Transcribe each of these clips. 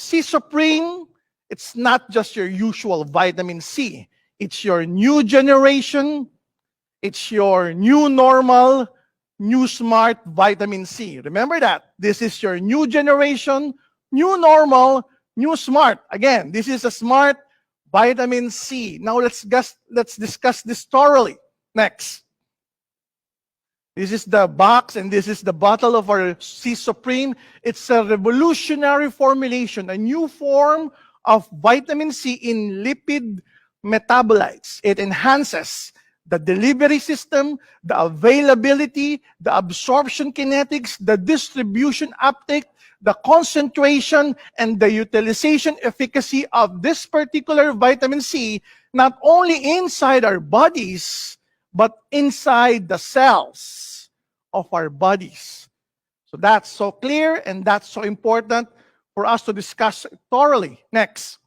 C Supreme, it's not just your usual vitamin C. It's your new generation. It's your new normal, new smart vitamin C. Remember that. This is your new generation, new normal, new smart. Again, this is a smart vitamin C. Now let's discuss this thoroughly. Next. This is the box and this is the bottle of our C Supreme. It's a revolutionary formulation, a new form of vitamin C in lipid metabolites. It enhances the delivery system, the availability, the absorption kinetics, the distribution uptake, the concentration, and the utilization efficacy of this particular vitamin C, not only inside our bodies, but inside the cells of our bodies. So that's so clear and that's so important for us to discuss thoroughly. Next.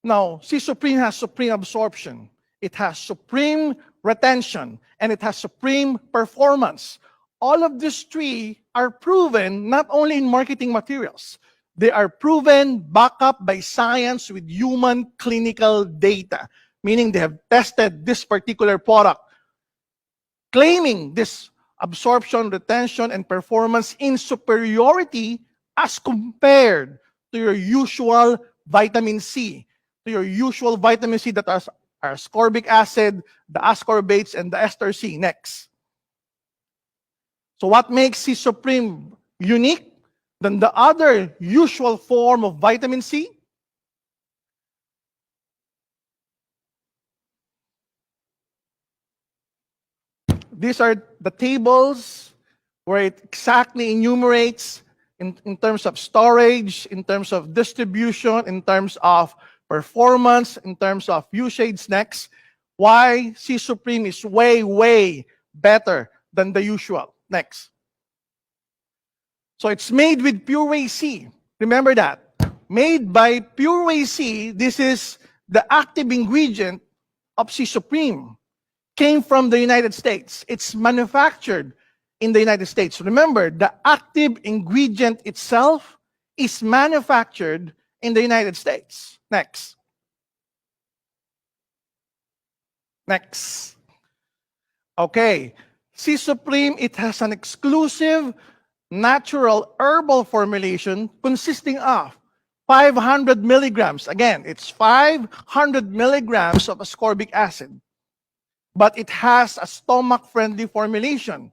Now, C Supreme has supreme absorption. It has supreme retention, and it has supreme performance. All of these three are proven not only in marketing materials, they are proven backed up by science with human clinical data, meaning they have tested this particular product, claiming this absorption, retention, and performance in superiority as compared to your usual vitamin C, to your usual vitamin C that are ascorbic acid, the ascorbates, and the ester C. Next. So what makes C Supreme unique than the other usual form of vitamin C? These are the tables where it exactly enumerates in terms of storage, in terms of distribution, in terms of performance, in terms of usage. Next, why C Supreme is way, way better than the usual. Next. So it's made with Pure Whey C. Remember that. Made by Pure Whey C, this is the active ingredient of C Supreme. Came from the United States. It's manufactured in the United States. Remember, the active ingredient itself is manufactured in the United States. Next. Next. Okay. C Supreme, it has an exclusive natural herbal formulation consisting of 500 milligrams. Again, it's 500 milligrams of ascorbic acid. But it has a stomach-friendly formulation.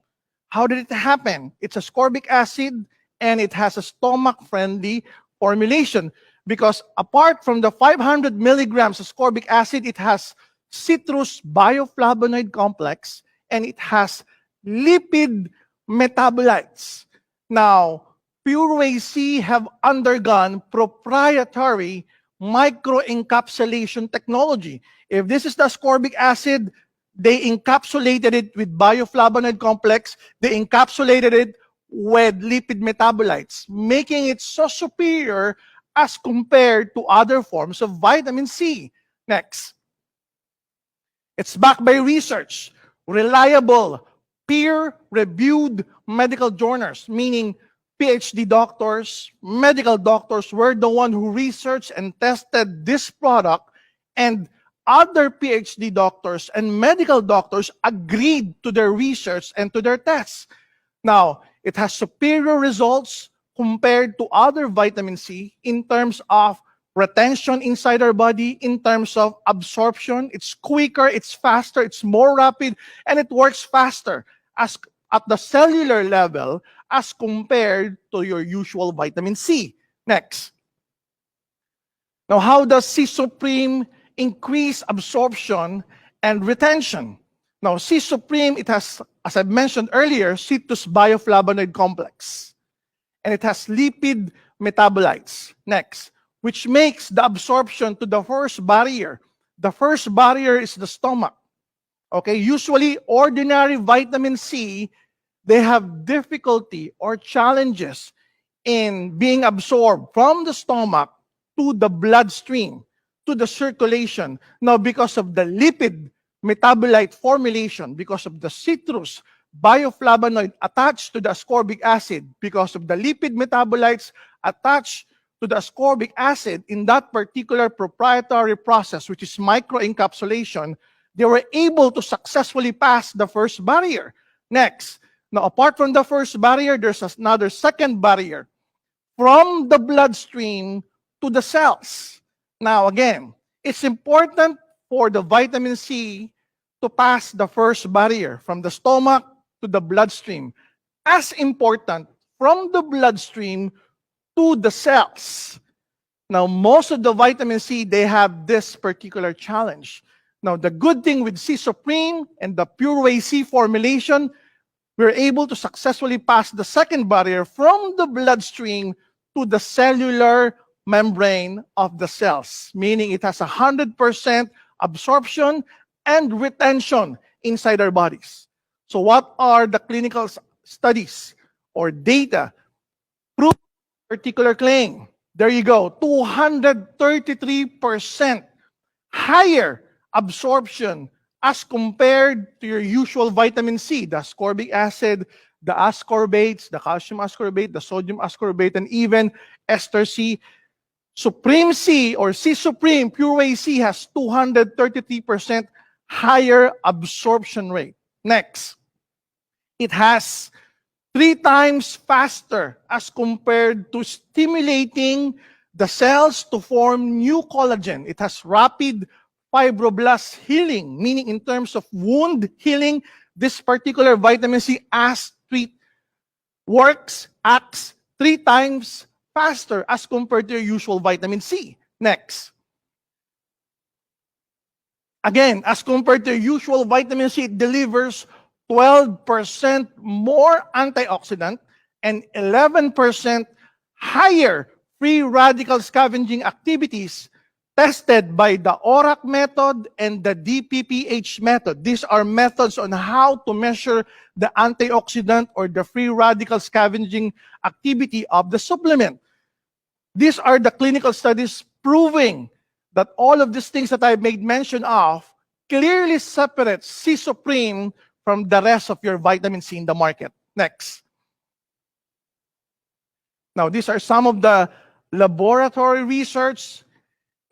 How did it happen? It's ascorbic acid and it has a stomach-friendly formulation because apart from the 500 milligrams ascorbic acid, it has citrus bioflavonoid complex and it has lipid metabolites. Now, Pure Whey C have undergone proprietary microencapsulation technology. If this is the ascorbic acid, they encapsulated it with bioflavonoid complex. They encapsulated it with lipid metabolites, making it so superior as compared to other forms of vitamin C. Next. It's backed by research, reliable, peer-reviewed medical journals, meaning PhD doctors, medical doctors were the one who researched and tested this product, and other PhD doctors and medical doctors agreed to their research and to their tests. Now, it has superior results compared to other vitamin C in terms of retention inside our body, in terms of absorption. It's quicker, it's faster, it's more rapid, and it works faster as at the cellular level as compared to your usual vitamin C. Next. Now, how does C Supreme increase absorption and retention? Now, C Supreme, it has, as I mentioned earlier, citrus bioflavonoid complex. And it has lipid metabolites. Next, which makes the absorption to the first barrier. The first barrier is the stomach. Okay, usually ordinary vitamin C, they have difficulty or challenges in being absorbed from the stomach to the bloodstream, to the circulation. Now, because of the lipid metabolite formulation, because of the citrus bioflavonoid attached to the ascorbic acid because of the lipid metabolites attached to the ascorbic acid in that particular proprietary process, which is microencapsulation, they were able to successfully pass the first barrier. Next, now apart from the first barrier, there's another second barrier from the bloodstream to the cells. Now again, it's important for the vitamin C to pass the first barrier from the stomach to the bloodstream. As important from the bloodstream to the cells. Now, most of the vitamin C, they have this particular challenge. Now, the good thing with C Supreme and the Pure Whey C formulation, we're able to successfully pass the second barrier from the bloodstream to the cellular membrane of the cells, meaning it has 100% absorption and retention inside our bodies. So what are the clinical studies or data prove particular claim? There you go, 233% higher absorption as compared to your usual vitamin C, the ascorbic acid, the ascorbates, the calcium ascorbate, the sodium ascorbate, and even ester C. Supreme C or C Supreme Pure Whey C has 233% higher absorption rate. Next, it has 3 times faster as compared to stimulating the cells to form new collagen. It has rapid fibroblast healing, meaning in terms of wound healing, this particular vitamin C acts 3 times faster as compared to your usual vitamin C. Next. Again, as compared to your usual vitamin C, it delivers 12% more antioxidant and 11% higher free radical scavenging activities tested by the ORAC method and the DPPH method. These are methods on how to measure the antioxidant or the free radical scavenging activity of the supplement. These are the clinical studies proving that all of these things that I made mention of clearly separate C Supreme from the rest of your vitamin C in the market. Next. Now, these are some of the laboratory research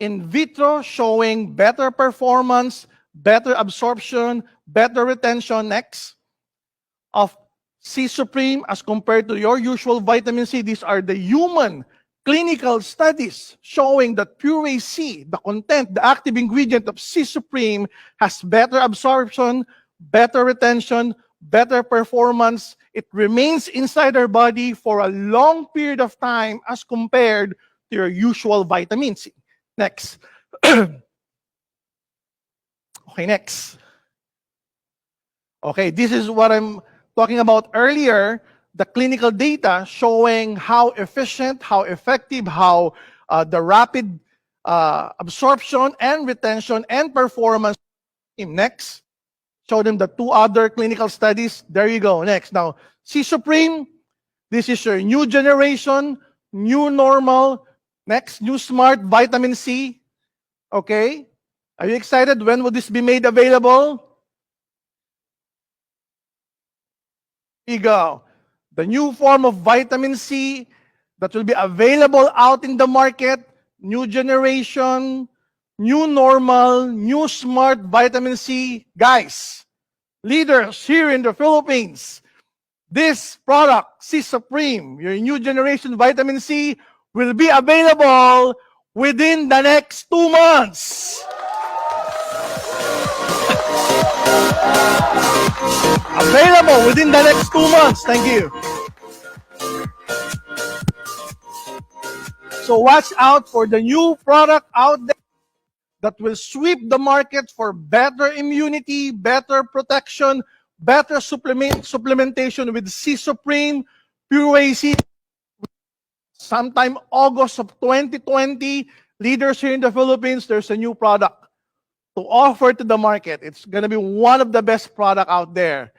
in vitro showing better performance, better absorption, better retention, next, of C Supreme as compared to your usual vitamin C. These are the human clinical studies showing that Pure Whey C, the content, the active ingredient of C Supreme, has better absorption, better retention, better performance. It remains inside our body for a long period of time as compared to your usual vitamin C. Next. Okay, next. Okay, this is what I'm talking about earlier, the clinical data showing how efficient, how effective, how the rapid absorption and retention and performance. Next. Show them the 2 other clinical studies. There you go. Next. Now, C Supreme, this is your new generation, new normal. Next, new smart vitamin C. Okay. Are you excited? When will this be made available? Here you go. The new form of vitamin C that will be available out in the market. New generation, new normal, new smart vitamin C. Guys, leaders here in the Philippines, this product, C Supreme, your new generation vitamin C, will be available within the next 2 months. Available within the next 2 months. Thank you. So watch out for the new product out there that will sweep the market for better immunity, better protection, better supplementation with C Supreme, Pure Whey C. Sometime August of 2020, leaders here in the Philippines, there's a new product to offer to the market. It's going to be one of the best products out there.